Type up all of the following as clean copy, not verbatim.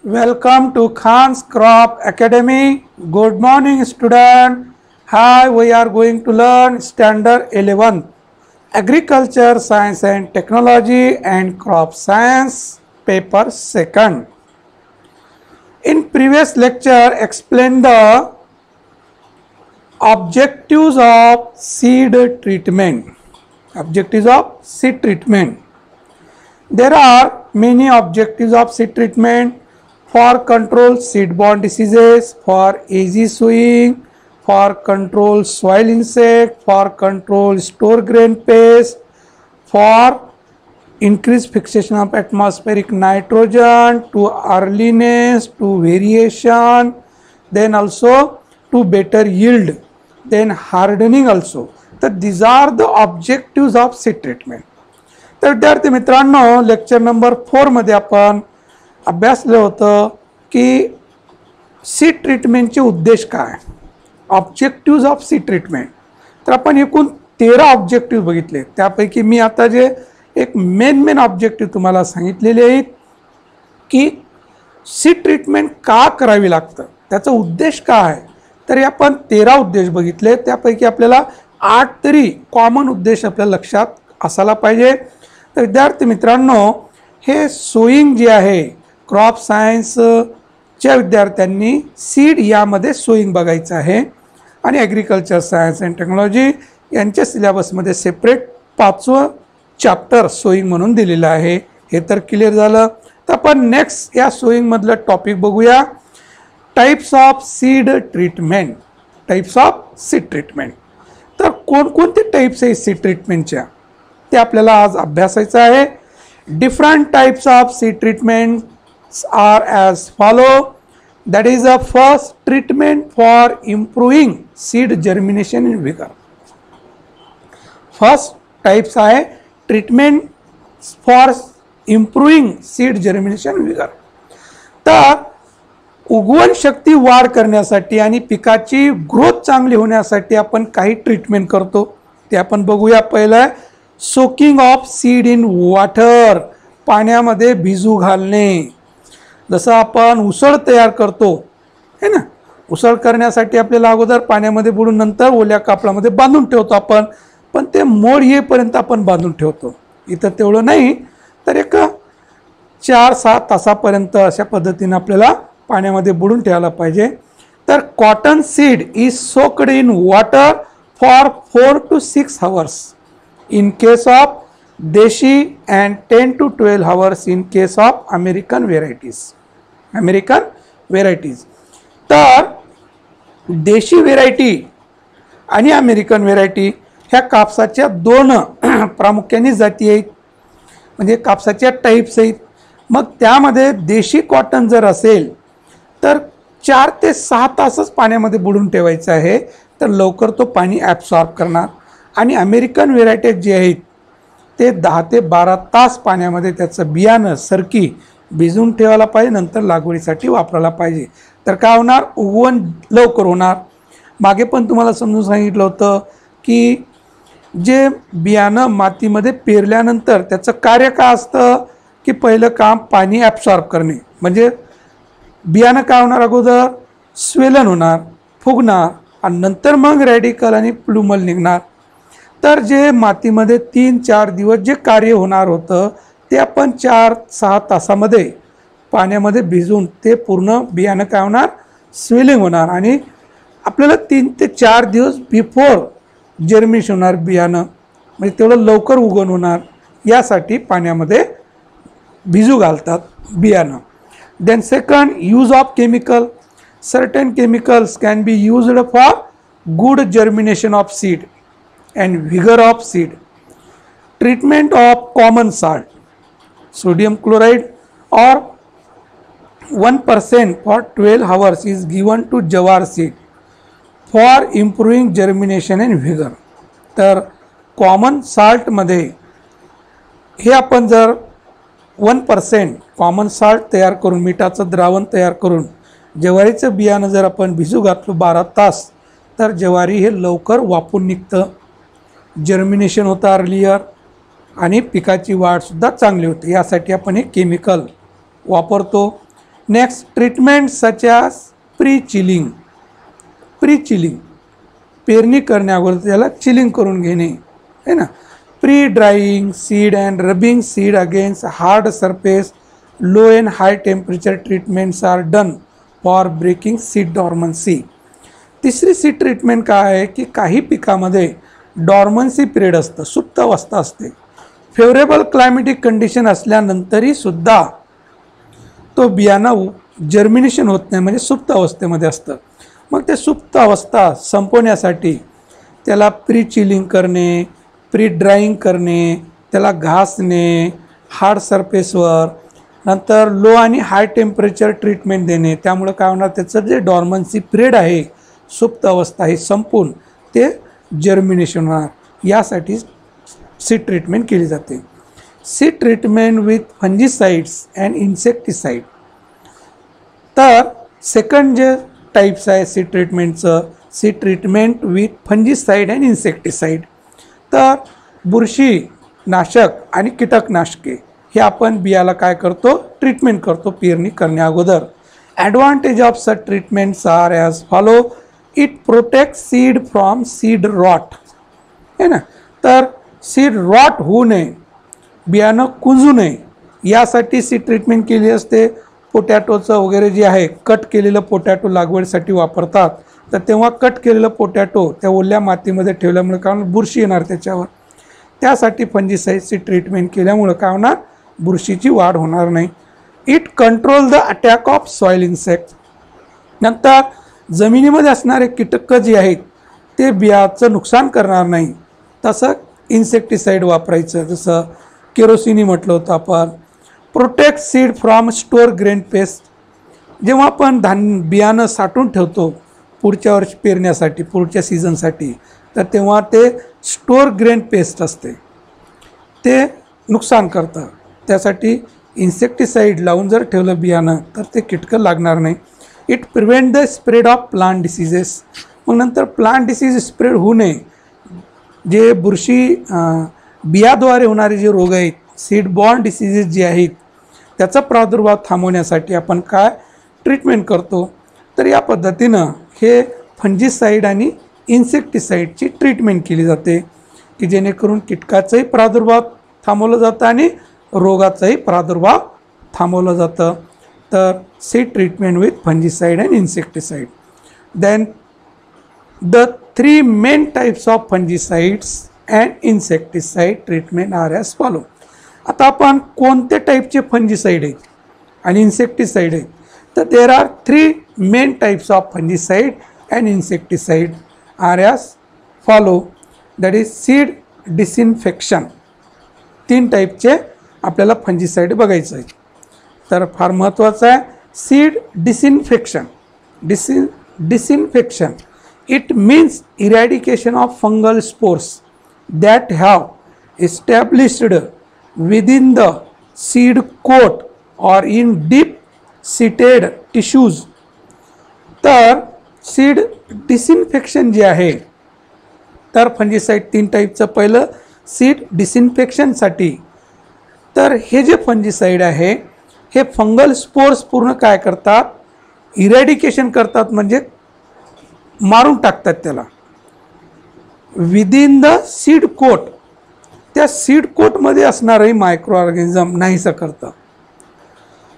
Welcome to Khan's Crop Academy. Good morning, student. Hi, we are going to learn Standard 11 Agriculture, Science and Technology and Crop Science, Paper 2nd. In previous lecture, explain the objectives of seed treatment. Objectives of seed treatment. There are many objectives of seed treatment. For control seed-borne diseases, for easy sowing, for control soil insect, for control store grain pest, for increased fixation of atmospheric nitrogen, to earliness, to variation, then also to better yield, then hardening also. So these are the objectives of seed treatment. तर विद्यार्थी मित्रांनो, lecture number 4 मध्ये आपण अभ्यासलं होतं की seed ट्रीटमेंटचे उद्देश काय, objectives of seed treatment. तर आपण एकूण 13 ऑब्जेक्टिव्ह बघितले. त्यापैकी मी आता जे एक मेन ऑब्जेक्टिव्ह तुम्हाला सांगितलेले आहेत की सीड ट्रीटमेंट का करावी लागतं, त्याचा उद्देश काय आहे. तर आपण 13 उद्देश बघितले. त्यापैकी आपल्याला 8 तरी कॉमन उद्देश आपल्या लक्षात असायला पाहिजे. तर विद्यार्थी मित्रांनो, हे सोईंग जे आहे क्रॉप सायन्सच्या विद्यार्थ्यांनी सीड यामध्ये सोईंग बघायचं आहे आणि ॲग्रिकल्चर सायन्स अँड टेक्नॉलॉजी यांच्या सिलेबसमध्ये सेपरेट 5वं चॅप्टर सोईंग म्हणून दिलेलं आहे. हे तर क्लिअर झालं. तर आपण नेक्स्ट या सोईंगमधलं टॉपिक बघूया, types of seed treatment. Types of seed treatment. तर कोणकोणते टाईप्स आहे सीड ट्रीटमेंटच्या ते आपल्याला आज अभ्यासायचं आहे. Different types of seed treatments are as follow. That is the first treatment for improving seed germination and vigor. First types आहे treatment for improving seed germination and vigor. तर उगवण शक्ती वाढ करण्यासाठी आणि पिकाची ग्रोथ चांगली होण्यासाठी आपण काही ट्रीटमेंट करतो, ते आपण बघूया. पहिलं soaking of seed in water, पाण्यामध्ये भिजू घालणे. जसं आपण उसळ तयार करतो है ना, उसळ करण्यासाठी आपल्याला अगोदर पाण्यामध्ये बुडून नंतर ओल्या कापडामध्ये बांधून ठेवतो आपण, पण ते मोड येईपर्यंत आपण बांधून ठेवतो. इथं तेवढं नाही तर एक 4-6 तासापर्यंत अशा पद्धतीने आपल्याला पाण्यामध्ये बुडून ठेवायला पाहिजे. तर cotton seed is soaked in water for 4 to 6 hours in case of देशी and 10 to 12 hours in case of American varieties. American varieties. तर देशी व्हेरायटी आणि अमेरिकन व्हेरायटी ह्या कापसाच्या 2 प्रामुख्याने जाती आहेत, म्हणजे कापसाच्या टाईप्स आहेत. मग त्यामध्ये देशी कॉटन जर असेल तर 4 ते 6 तासच पाण्यामध्ये बुडून ठेवायचं आहे, तर लवकर तो पाणी ॲब्सॉर्ब करणार. आणि अमेरिकन व्हेरायटीज जे आहेत ते 10 ते 12 तास पाण्यामध्ये त्याचं बियाणं सरकी भिजून ठेवायला पाहिजे, नंतर लागवडीसाठी वापरायला पाहिजे. तर काय होणार, उगवण लवकर होणार. मागे पण तुम्हाला समजून सांगितलं होतं की जे बियाणं मातीमध्ये पेरल्यानंतर त्याचं कार्य काय असतं की पहिलं काम पाणी ॲब्सॉर्ब करणे. म्हणजे बियाणं काय होणार, अगोदर स्वेलन होणार, फुगणार आणि नंतर मग रॅडिकल आणि प्लुमल निघणार. तर जे मातीमध्ये 3-4 दिवस जे कार्य होणार होतं ते आपण 4-6 तासामध्ये पाण्यामध्ये भिजून ते पूर्ण बियाणं काय होणार, स्वेलिंग होणार आणि आपल्याला 3 ते 4 दिवस बिफोर जर्मिनेशन होणार बियाणं, म्हणजे तेवढं लवकर उगवण होणार. यासाठी पाण्यामध्ये भिजू घालतात बियाणं. Then second, use of chemical. Certain chemicals can be used for good germination of seed and vigor of seed. Treatment of common salt, sodium chloride or 1% for 12 hours is given to jawar seed for improving germination and vigor. तर common साल्टमध्ये हे आपण जर 1% common salt तयार करून, मिठाचं द्रावण तयार करून ज्वारीचं बियाणं जर आपण भिजू घातलं 12 तास, तर ज्वारी हे लवकर वापून निघतं, जर्मिनेशन होतं अर्लियर आणि पिकाची वाढसुद्धा चांगली होते. यासाठी आपण हे केमिकल वापरतो. Next treatment such as pre chilling. Pre chilling पेरणी करण्या अगोदर त्याला चिलिंग करून घेणे है ना. Pre drying seed and rubbing seed against hard surface. Low and high temperature treatments are done for breaking seed dormancy. तिसरी सीड ट्रीटमेंट काय आहे की काही पिकामध्ये डॉर्मन्सी पिरियड असतं, सुप्त अवस्था असते. फेवरेबल क्लायमेटिक कंडिशन असल्यानंतरही सुद्धा तो बियाणं जर्मिनेशन होत नाही, म्हणजे सुप्त अवस्थेमध्ये असतं. मग ते सुप्त अवस्था संपवण्यासाठी त्याला प्री चिलिंग करणे, प्री ड्राईंग करणे, त्याला घासणे हार्ड सरफेसवर, नंतर लो आणि हाय टेम्परेचर ट्रीटमेंट देणे. त्यामुळे काय होणार, त्याचं जे डॉर्मन्सी पिरियड आहे, सुप्त अवस्था हे संपून ते जर्मिनेशन होणार. यासाठी सीड ट्रीटमेंट केली जाते. Seed treatment with fungicides and insecticide. तर सेकंड जे टाईप्स आहे सीड ट्रीटमेंटचं, seed treatment with fungicide and insecticide. तर बुरशीनाशक आणि कीटकनाशके हे आपण बियाला काय करतो, ट्रीटमेंट करतो पेरणी करण्या अगोदर. Advantage of such treatments are as follow. It protect seed from seed rot है ना. तर सीड रॉट होऊ नये, बियाणं कुंजू नये यासाठी सीड ट्रीटमेंट केली असते. पोटॅटोचं वगैरे जे आहे, कट केलेलं पोटॅटो लागवडीसाठी वापरतात. तर तेव्हा कट केलेलं पोटॅटो त्या ओल्या मातीमध्ये ठेवल्यामुळे काय होणार, बुरशी येणार त्याच्यावर. त्यासाठी फंजीसाइडची ट्रीटमेंट केल्यामुळं काय होणार, बुरशीची वाढ होणार नाही. It control the attack of soil insect. नंतर जमिनीमध्ये असणारे कीटक जे आहेत ते बियाचं नुकसान करणार नाही. तसं इन्सेक्टिसाइड वापरायचं, जसं केरोसिनी म्हटलं होतं आपण. Protect seed from store grain paste. जेव्हा आपण बियाणं साठवून ठेवतो पुढच्या वर्षी पेरण्यासाठी, पुढच्या सीझनसाठी, तर तेव्हा ते स्टोअर ग्रेन पेस्ट असते, ते नुकसान करतं. त्यासाठी इन्सेक्टिसाइड लावून जर ठेवलं बियाणं तर ते कीटकं लागणार नाही. It prevent the spread of plant diseases. मग नंतर प्लांट डिसीज स्प्रेड होऊ नये, जे बुरशी बियाद्वारे होणारे जे रोग आहेत, सीड बॉर्न डिसीजेस जे आहेत, त्याचा प्रादुर्भाव थांबवण्यासाठी आपण काय ट्रीटमेंट करतो. तर या पद्धतीनं हे फंजीसाईड आणि इन्सेक्टिसाईडची ट्रीटमेंट केली जाते की जेणेकरून कीटकाचाही प्रादुर्भाव थांबवलं जातं आणि रोगाचाही प्रादुर्भाव थांबवलं जातं. तर seed treatment with fungicide and insecticide. Then the 3 main types of fungicides and insecticide treatment are as follow. आता आपण कोणत्या टाईपचे फंजीसाईड आहेत आणि इन्सेक्टिसाइड आहेत, तर there are 3 main types of fungicide and insecticide are as follow. That is seed disinfection. 3 टाईपचे आपल्याला फंजीसाइड बघायचं आहे. तर फार महत्त्वाचं आहे seed disinfection. Disinfection it means eradication of fungal spores that have established within the seed coat or in deep seated tissues. तर seed disinfection जे आहे, तर फंजीसाइड 3 टाईपचं. पहिलं सीड डिसइन्फेक्शनसाठी, तर हे जे फंजीसाइड आहे हे फंगल स्पोर्स पूर्ण काय करतात, इरॅडिकेशन करतात, म्हणजे मारून टाकतात त्याला. विदिन द सीड कोट, त्या सीड कोटमध्ये असणारही मायक्रो ऑर्गॅनिझम नाहीसं करतं.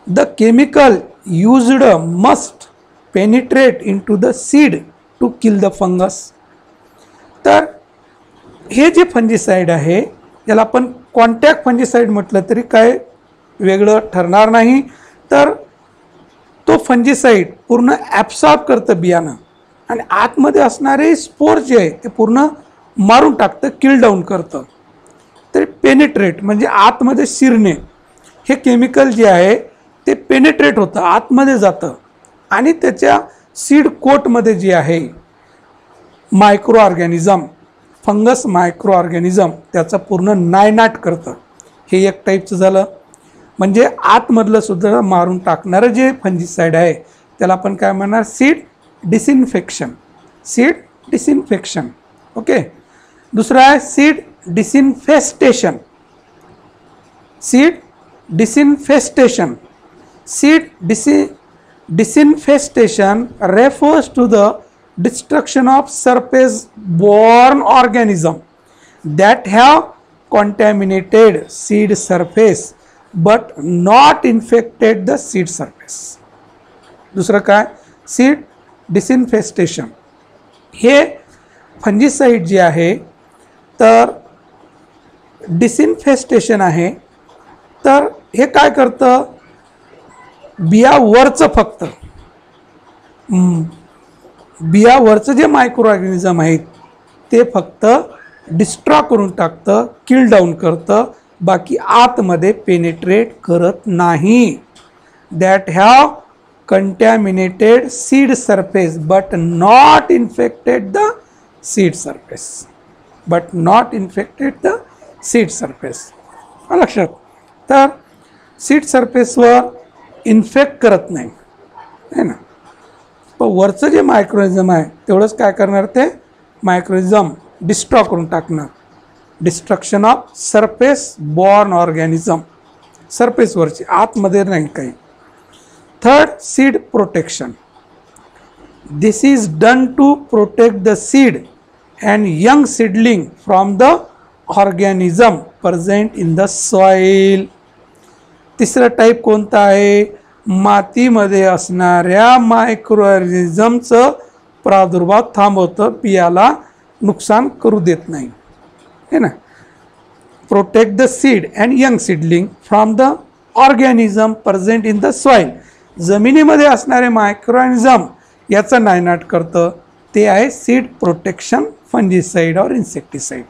The chemical used must penetrate into the seed to kill the fungus. तर हे जे फंजीसाईड आहे याला आपण कॉन्टॅक्ट फंजीसाईड म्हटलं तरी काय वेगळं ठरणार नाही. तर तो फंजीसाईड पूर्ण ॲब्सॉर्ब करतं बियाणं आणि आतमध्ये असणारे स्पोर जे आहे ते पूर्ण मारून टाकतं, किल डाऊन करतं. तर पेनिट्रेट म्हणजे आतमध्ये शिरणे. हे केमिकल जे आहे ते पेनिट्रेट होतं, आतमध्ये जातं आणि त्याच्या सीड कोटमध्ये जे आहे micro organism, fungus micro organism त्याचा पूर्ण नायनाट करतं. हे एक टाईपचं झालं. म्हणजे आतमधलं सुद्धा मारून टाकणारं जे फंजीसाईड आहे त्याला आपण काय म्हणणार, seed disinfection. Seed disinfection. Okay. दुसरं आहे seed disinfestation. Seed disinfestation. Seed disinfestation refers to the destruction of surface borne organism that have contaminated seed surface but not infected the seed surface. दुसरं काय, seed disinfestation हे fungicide जे आहे तर disinfestation आहे, तर हे काय करतं, बियावरचं फक्त बियावरचं जे मायक्रो ऑर्गॅनिझम आहेत ते फक्त डिस्ट्रॉय करून टाकतं, किल डाऊन करतं, बाकी आतमध्ये पेनिट्रेट करत नाही. That have contaminated seed surface but not infected the seed surface, but not infected the seed surface. लक्षात, तर सीड सरफेसवर इन्फेक्ट करत नाही है ना, पण वरचं जे मायक्रोनिझम आहे तेवढंच काय करणार, ते मायक्रोनिझम डिस्ट्रॉय करून टाकणार. Destruction of surface borne organism, सरफेसवरची, आतमध्ये नाही काही. Third, seed protection. This is done to protect the seed and young seedling from the organism present in the soil. तिसरा टाईप कोणता आहे, मातीमध्ये असणाऱ्या मायक्रो ऑर्गॅनिझमचं प्रादुर्भाव थांबवतं, बियाला नुकसान करू देत नाही है ना. Protect the seed and young seedling from the organism present in the soil. जमिनीमध्ये असणारे मायक्रो ऑर्गॅनिझम याचं नायनाट करतं, ते आहे सीड प्रोटेक्शन फंजिसाइड और इन्सेक्टिसाइड.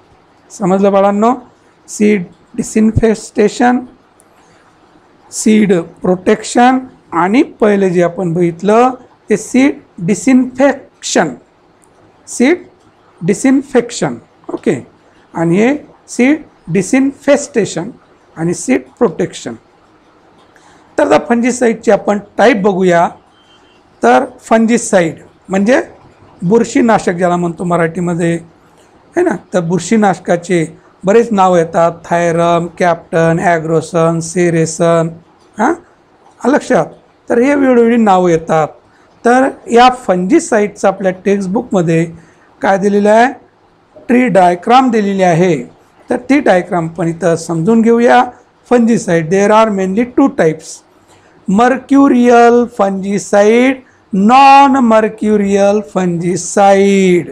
समजलं बाळांनो, सीड डिसइन्फेस्टेशन, सीड प्रोटेक्शन आणि पहिले जे आपण बघितलं ते seed disinfection, seed disinfection. Okay, आणि हे सीड डिसइन्फेस्टेशन आणि सीड प्रोटेक्शन. तर आता फंजिसाइडचे आपण टाईप बघूया. तर फंजिसाइड म्हणजे बुरशीनाशक ज्याला म्हणतो मराठीमध्ये है ना, तर बुरशीनाशकाचे बरेच नाव येतात, थायरम, कॅप्टन, ॲग्रोसन, सेरेसन. हां, लक्षात, तर हे वेगवेगळी नावं येतात. तर या फंजिसाइडचं आपल्या टेक्स्टबुकमध्ये काय दिलेलं आहे, ट्री डायग्राम दिलेली आहे. तर ती डायग्राम पण इथं समजून घेऊया. Fungicide, there are mainly two types, mercurial fungicide, non mercurial fungicide.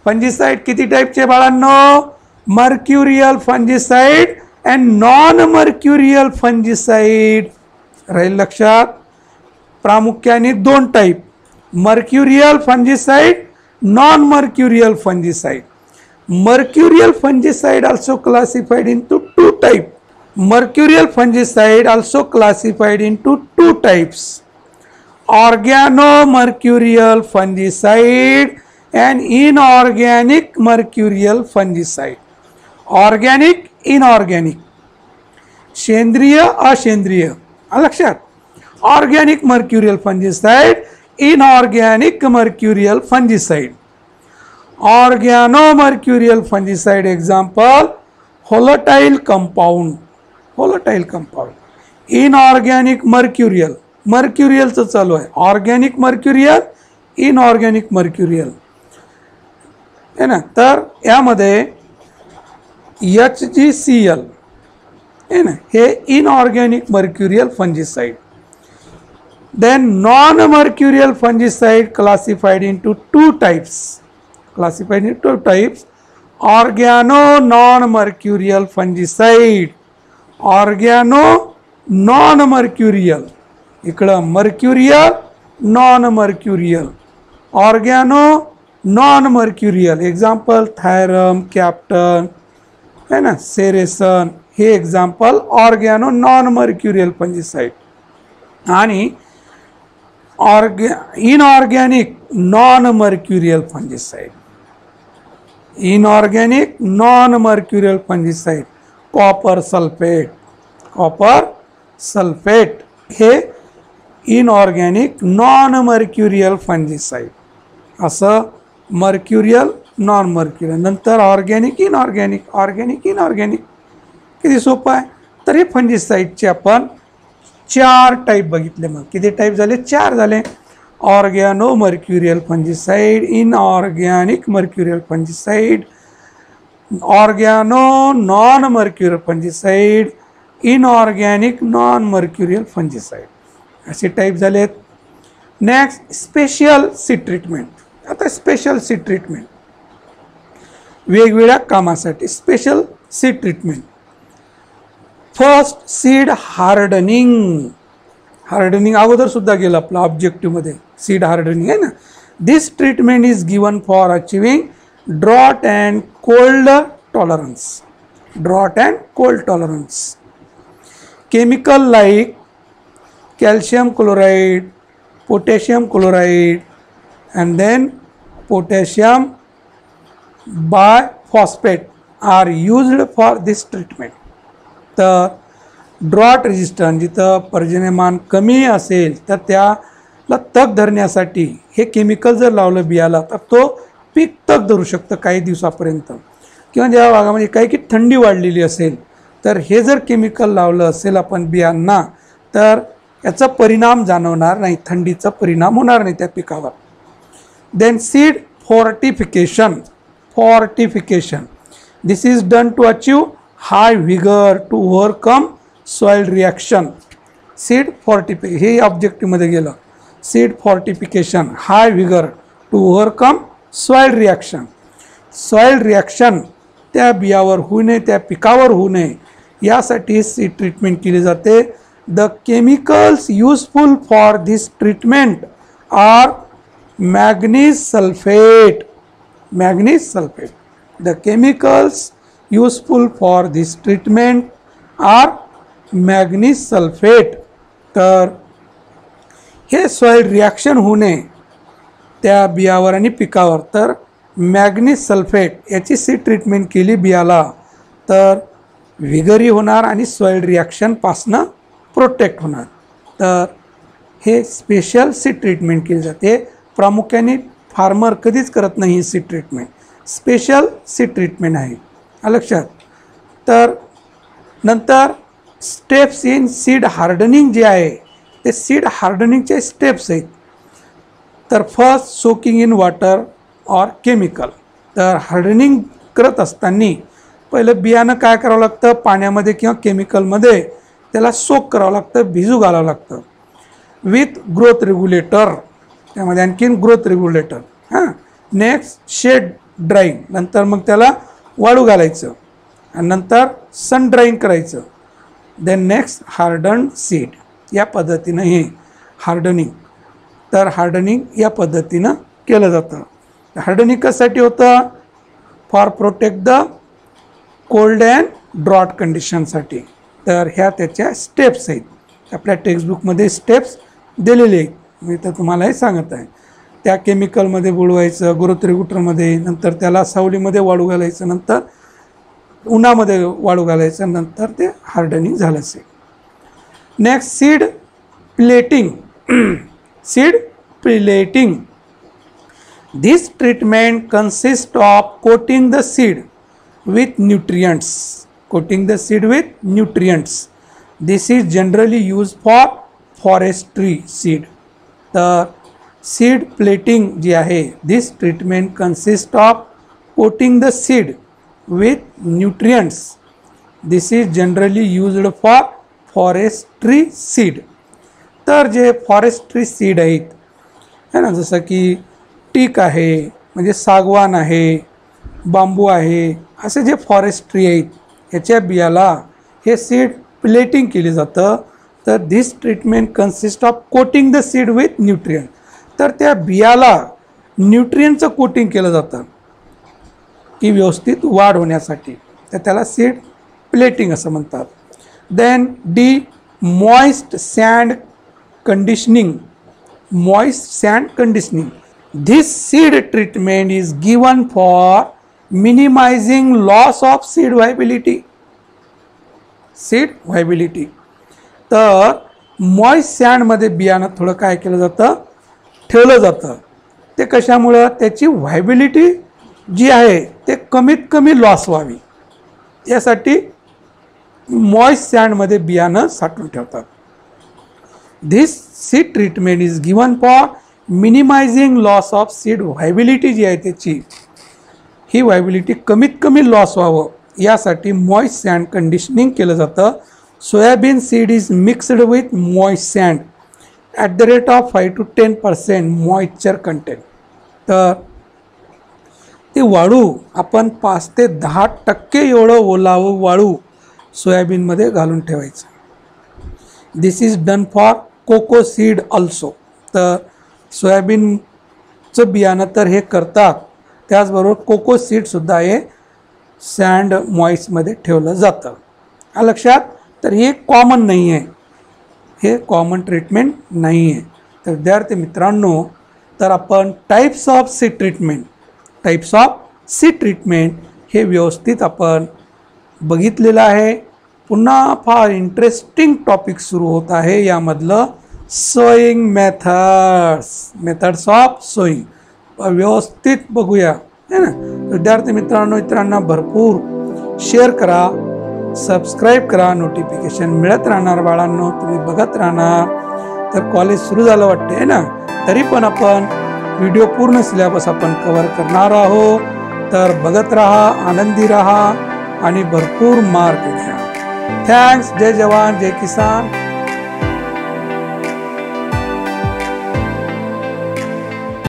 Fungicide किती टाईपचे बाळांनो, mercurial fungicide and non mercurial fungicide. राहील लक्षात, प्रामुख्याने दोन type, mercurial fungicide, non mercurial fungicide. Mercurial fungicide also classified into two types. Mercurial fungicide also classified into two types, organomercurial fungicide and inorganic mercurial fungicide. Organic, inorganic, सेंद्रिय असेंद्रिय. लक्षात, organic mercurial fungicide, inorganic mercurial fungicide. Organomercurial fungicide example होलोटाइल compound, होलोटाइल compound. Inorganic mercurial, मर्क्युरियलचं चालू आहे, organic मर्क्युरियल, inorganic मर्क्युरियल है ना. तर यामध्ये HgCl है ना, हे inorganic mercurial fungicide. Then non mercurial fungicide classified into two types, classified into two types, organo non mercurial fungicide, organo non mercurial, इकडं mercurial non mercurial, organo non mercurial example thiram, captan है ना, ceresan, हे example organo non mercurial fungicide. आणि inorganic non mercurial fungicide, inorganic non mercurial fungicide, copper sulphate, copper sulphate हे inorganic non mercurial fungicide. असं mercurial, non मर्क्युरियल, नंतर organic, inorganic, organic, inorganic. किती सोपं आहे. तर हे फंजिसाइडचे आपण 4 टाईप बघितले. मग किती टाईप झाले? 4 झाले. Organo mercurial fungicide, inorganic mercurial fungicide, organo non mercurial fungicide, inorganic non mercurial fungicide, असे टाईप झालेत. Next special seed treatment. आता स्पेशल सीड ट्रीटमेंट वेगवेगळ्या कामासाठी. Special seed treatment. First seed hardening. Hardening अगोदर सुद्धा गेलं आपलं ऑब्जेक्टिव्हमध्ये, सीड हार्डनिंग आहे ना. This treatment is given for achieving drought and cold tolerance. Drought and cold tolerance. Chemical like calcium chloride, potassium chloride, and then potassium biphosphate are used for this treatment. तर drought resistance, जिथं पर्जन्यमान कमी असेल तर त्याला तग धरण्यासाठी हे केमिकल जर लावलं बियाला तर तो पीक तग धरू शकतं काही दिवसापर्यंत. किंवा ज्या भागामध्ये काही की थंडी वाढलेली असेल तर हे जर केमिकल लावलं असेल आपण बियांना तर याचा परिणाम जाणवणार नाही, थंडीचा परिणाम होणार नाही त्या पिकावर. Then seed fortification. Fortification this is done to achieve high vigour to overcome soil reaction. Seed fortification हे ऑब्जेक्टिव्हमध्ये गेलं. Seed fortification, high vigour to overcome soil reaction. Soil reaction त्या बियावर होऊ नये, त्या पिकावर होऊ नये यासाठी सीड ट्रीटमेंट केली जाते. The chemicals useful for this treatment are manganese sulfate. Manganese sulfate. The chemicals useful for this treatment are manganese sulfate. तर हे सॉइल रिॲक्शन होणे त्या बियावर आणि पिकावर, तर मॅग्नीज सल्फेट याची सीड ट्रीटमेंट केली बियाला तर विगरी होणार आणि सॉइल रिॲक्शनपासनं प्रोटेक्ट होणार. तर हे स्पेशल सीड ट्रीटमेंट केली जाते. प्रामुख्याने फार्मर कधीच करत नाही ही seed treatment, special seed treatment आहे, लक्षात. तर नंतर स्टेप्स इन सीड हार्डनिंग जे आहे ते सीड हार्डनिंगचे स्टेप्स आहेत. तर फर्स्ट सोकिंग इन वॉटर और केमिकल. तर हार्डनिंग करत असताना पहिलं बियाणं काय करावं लागतं, पाण्यामध्ये किंवा केमिकलमध्ये त्याला सोक करावं लागतं, भिजू घालावं लागतं विथ ग्रोथ रेग्युलेटर. त्यामध्ये आणखीन ग्रोथ रेग्युलेटर. हां. Next shade drying. नंतर मग त्याला वाळू घालायचं आणि नंतर सन ड्राईंग करायचं. Then next harden seed. या पद्धतीनं हे हार्डनिंग. तर हार्डनिंग या पद्धतीनं केलं जातं. हार्डनिंग कशासाठी होतं? For protect the cold and drought कंडिशनसाठी. तर ह्या त्याच्या स्टेप्स आहेत. आपल्या टेक्स्टबुकमध्ये स्टेप्स दिलेले आहेत, मी तर तुम्हाला हे सांगत आहे. त्या केमिकलमध्ये बुडवायचं, ग्रोथ रेग्युलेटरमध्ये, नंतर त्याला सावलीमध्ये वाळू घालायचं, नंतर उन्हामध्ये वाळू घालायचं, नंतर ते हार्डनिंग झालं असेल. Next seed plating. Seed plating. This treatment consist of coating the seed with nutrients. Coating the seed with nutrients. This is generally used for forestry seed. The seed plating जे आहे, this treatment consists of coating the seed with nutrients. This is generally used for forestry seed. तर जे forestry seed आहेत है ना, जसं की टीक आहे म्हणजे सागवान आहे, बांबू आहे, असे जे फॉरेस्ट्री आहेत ह्याच्या बियाला हे सीड प्लेटिंग केली जातं. तर this treatment consist of coating the seed with nutrient. तर त्या बियाला न्यूट्रियंटचं कोटिंग केलं जातं की व्यवस्थित वाढ होण्यासाठी, तर त्याला सीड प्लेटिंग असं म्हणतात. Then the moist sand conditioning. Moist sand conditioning. This seed treatment is given for minimizing loss of seed viability. Seed viability. तर मॉइस्ट सँडमध्ये बियाणं थोडं काय केलं जातं, ठेवलं जातं. ते कशामुळं, त्याची व्हायबिलिटी जी आहे ते कमीत कमी लॉस व्हावी यासाठी मॉइस्ट सँडमध्ये बियाणं साठवून ठेवतात. This seed treatment is given for minimizing loss of seed viability जी आहे त्याची, ही व्हायबिलिटी कमीत कमी लॉस व्हावं यासाठी मॉइस्ट सँड कंडिशनिंग केलं जातं. Soybean seed is mixed with moist sand at the rate of 5 to 10% moisture content. तर ते वाळू आपण 5 ते 10% एवढं ओलावं वाळू सोयाबीनमध्ये घालून ठेवायचं. This is done for cocoa seed also. तर सोयाबीनचं बियाणं तर हे करतात, त्याचबरोबर कोको सीडसुद्धा हे सँड मॉइस्टमध्ये ठेवलं जातं. हा लक्षात. तर हे कॉमन नाही आहे, हे कॉमन ट्रीटमेंट नाही आहे. तर विद्यार्थी मित्रांनो, तर आपण टाईप्स ऑफ सीड ट्रीटमेंट हे व्यवस्थित आपण बघितलेलं आहे. पुन्हा फार इंटरेस्टिंग टॉपिक सुरू होत आहे यामधलं सोईंग मेथड्स ऑफ सोईंग. व्यवस्थित बघूया है ना. विद्यार्थी मित्रांनो, इतरांना भरपूर शेअर करा, सबस्क्राईब करा, नोटिफिकेशन मिळत राहणार. बाळांनो, तुम्ही बघत राहणार. तर कॉलेज सुरू झालं वाटते आहे ना, तरी पण आपण व्हिडिओ पूर्ण सिलेबस आपण कव्हर करणार आहोत. तर बघत राहा, आनंदी राहा आणि भरपूर मार्क घ्या. थँक्स. जय जवान जय किसान.